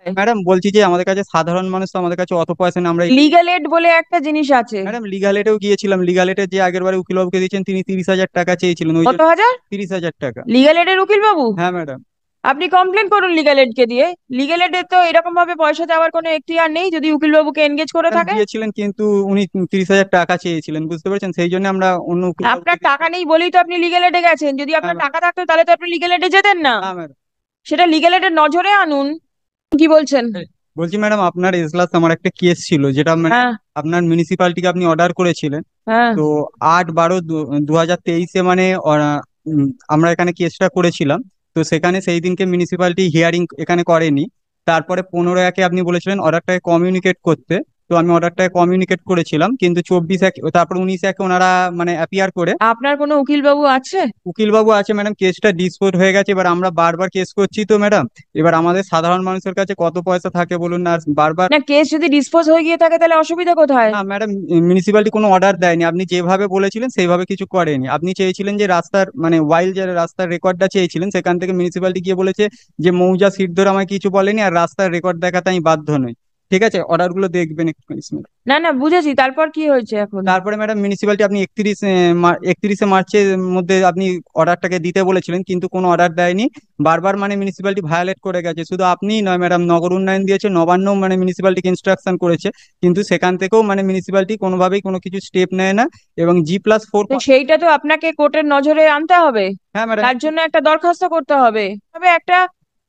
Madam বলছি যে আমাদের কাছে সাধারণ মানুষ তো, আমাদের কাছে অত পয়সা নেই আমরা। লিগ্যাল এড বলে একটা জিনিস আছে। ম্যাডাম লিগাল এডেও গিয়েছিলাম, লিগাল এডের যে আগের বারে উকিলবাবুকে দিয়েছেন তিনি 30,000 টাকা চেয়েছিলেন, ওই কত জন্য। হাজার? 30,000 টাকা। লিগ্যাল এডের উকিল বাবু? হ্যাঁ ম্যাডাম। আপনি কমপ্লেন করুন লিগ্যাল এড কে দিয়ে। লিগ্যাল এডে তো এরকম ভাবে পয়সা দেওয়ার কোনো এখতিয়ার নেই যদি উকিল বাবুকে এনগেজ করে ম্যাডাম থাকে। দিয়েছিলেন কিন্তু উনি 30,000 টাকা চেয়েছিলেন, বুঝতে পেরেছেন, সেই জন্য আমরা অন্য উকিলবাবুকে আপনার টাকা নেই বলেই তো আপনি লিগ্যাল এডে গেছেন। যদি হ্যাঁ আপনার ম্যাডাম। টাকা থাকতো তাহলে তো আপনি লিগ্যাল এডে যেতেন না। হ্যাঁ ম্যাডাম। সেটা লিগ্যাল এডের নজরে আনুন। কি বলছেন? বলছি ম্যাডাম আপনার এজলাস আমার একটা কেস ছিল, যেটা মানে হ্যাঁ। আপনার মিউনিসিপালিটিকে আপনি অর্ডার করেছিলেন। হ্যাঁ। তো 8/12/2023 মানে আমরা এখানে কেসটা করেছিলাম। তো সেখানে সেই দিনকে মিউনিসিপালিটি হিয়ারিং এখানে করেনি। তারপরে 15/1 আপনি বলেছিলেন অর্ডারটাকে কমিউনিকেট করতে। তো আমি অর্ডারটাকে কমিউনিকেট করেছিলাম, কিন্তু 24/1 তারপর 19/1 ওনারা মানে অ্যাপিয়ার করে। আপনার কোনো উকিল বাবু আছে? উকিলবাবু আছে ম্যাডাম, কেসটা ডিসপোজ হয়ে গেছে, এবার আমরা বারবার কেস করছি তো ম্যাডাম। এবার আমাদের সাধারণ মানুষের কাছে কত পয়সা থাকে বলুন না, আর বারবার। না, কেস যদি ডিসপোজ হয়ে গিয়ে থাকে তাহলে অসুবিধা কোথায়? না ম্যাডাম, মিউনিসিপ্যালিটি কোনো অর্ডার দেয়নি, আপনি যেভাবে বলেছিলেন সেইভাবে কিছু করেনি। আপনি চেয়েছিলেন যে রাস্তার মানে ওয়াইল যে রাস্তার রেকর্ডটা চেয়েছিলেন, সেখান থেকে মিউনিসিপ্যালিটি গিয়ে বলেছে যে মৌজা সিট ধরে আমায় কিছু বলেনি, আর রাস্তার রেকর্ড দেখাতে আমি বাধ্য নই। ঠিক আছে, অর্ডারগুলো দেখবেন একটু। না না, বুঝেছি, তারপর কি হয়েছে এখন? তারপরে ম্যাডাম মিউনিসিপ্যালিটি আপনি 31শে মার্চের মধ্যে আপনি অর্ডারটাকে দিতে বলেছিলেন, কিন্তু কোনো অর্ডার দেয়নি। বারবার মানে মিউনিসিপ্যালিটি ভায়োলেট করে গেছে, শুধু আপনিই নয় ম্যাডাম, নগর উন্নয়ন দিয়েছে, নবান্ন মানে মিউনিসিপ্যালিটিকে ইনস্ট্রাকশন করেছে, কিন্তু সেখান থেকেও মানে মিউনিসিপ্যালিটি কোনোভাবেই কোনো কিছু স্টেপ নেয় না। এবং G+4। তো সেইটা তো আপনাকে কোর্টের নজরে আনতে হবে। হ্যাঁ ম্যাডাম। তার জন্য একটা দরখাস্ত করতে হবে, তবে একটা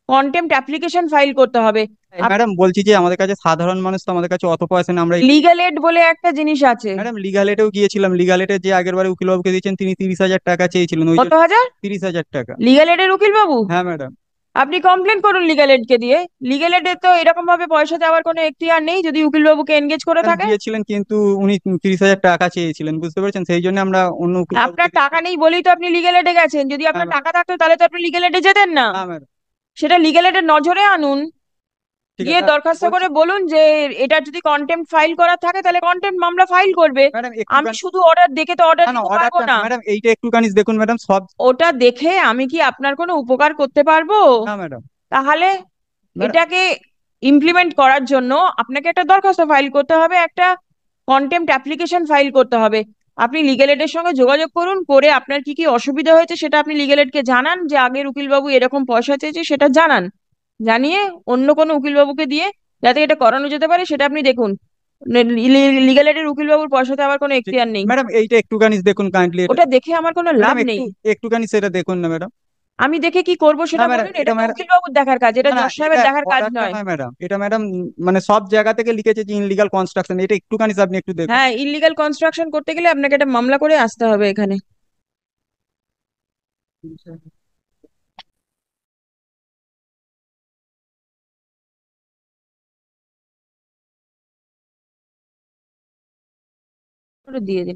কন্টেম্পট অ্যাপ্লিকেশন ফাইল করতে হবে। ম্যাডাম বলছি যে আমাদের কাছে সাধারণ মানুষ তো, আমাদের কাছে অত পয়সা নেই আমরা। লিগ্যাল এড বলে একটা জিনিস আছে। ম্যাডাম লিগাল এডেও গিয়েছিলাম, লিগাল এডের যে আগের বারে উকিলবাবুকে দিয়েছেন তিনি 30,000 টাকা চেয়েছিলেন, ওই কত জন্য। হাজার? 30,000 টাকা। লিগ্যাল এডের উকিল বাবু? হ্যাঁ ম্যাডাম। আপনি কমপ্লেন করুন লিগ্যাল এড কে দিয়ে। লিগ্যাল এডে তো এরকম ভাবে পয়সা দেওয়ার কোনো এখতিয়ার নেই যদি উকিল বাবুকে এনগেজ করে ম্যাডাম থাকে। দিয়েছিলেন কিন্তু উনি 30,000 টাকা চেয়েছিলেন, বুঝতে পেরেছেন, সেই জন্য আমরা অন্য উকিলবাবুকে আপনার টাকা নেই বলেই তো আপনি লিগ্যাল এডে গেছেন। যদি হ্যাঁ আপনার ম্যাডাম। টাকা থাকতো তাহলে তো আপনি লিগ্যাল এডে যেতেন না। হ্যাঁ ম্যাডাম। সেটা লিগ্যাল এডের নজরে আনুন। ঠিক গিয়ে আছে দরখাস্ত বলছি। করে বলুন যে এটা যদি কন্টেম্পট ফাইল করা থাকে তাহলে কন্টেম্পট মামলা ফাইল করবে। ম্যাডাম আমি একটুখানি। শুধু অর্ডার দেখে তো অর্ডার না না, দিতে পারবো অর্ডারটা না না। ম্যাডাম, এইটা একটুখানি দেখুন ম্যাডাম সব। ওটা দেখে আমি কি আপনার কোনো উপকার করতে পারবো? না ম্যাডাম। তাহলে ম্যাডাম। এটাকে ইমপ্লিমেন্ট করার জন্য আপনাকে একটা দরখাস্ত ফাইল করতে হবে, একটা কন্টেম্পট অ্যাপ্লিকেশন ফাইল করতে হবে। আপনি লিগ্যাল এডের সঙ্গে যোগাযোগ করুন, করে আপনার কি কি অসুবিধা হয়েছে সেটা আপনি লিগ্যাল এডকে জানান, যে আগের উকিলবাবু এরকম পয়সা চেয়েছে সেটা জানান। জানিয়ে অন্য কোনো উকিলবাবুকে দিয়ে যাতে এটা করানো যেতে পারে সেটা আপনি দেখুন। লিগ্যাল এডের উকিলবাবুর পয়সাতে আবার কোনো এখতিয়ার নেই। ম্যাডাম এইটা একটুখানি দেখুন কাইন্ডলি এটা। ওটা দেখে আমার কোনো লাভ ম্যাডাম নেই। একটুখানি সেটা দেখুন না ম্যাডাম। আমি দেখে কি করব না সেটা ম্যাডাম বলুন। এটা এটা তো ম্যাডাম। উকিলবাবুর দেখার কাজ, এটা না না, জজ এটা সাহেবের দেখার কাজ অর্ডারটা নয়। নয় ম্যাডাম, এটা ম্যাডাম মানে সব জায়গা থেকে লিখেছে যে ইনলিগাল কনস্ট্রাকশন, এটা একটুখানি আপনি একটু দেখুন। হ্যাঁ, ইলিগাল কনস্ট্রাকশন করতে গেলে আপনাকে একটা মামলা করে আসতে হবে এখানে। ওটা দিয়ে দিন।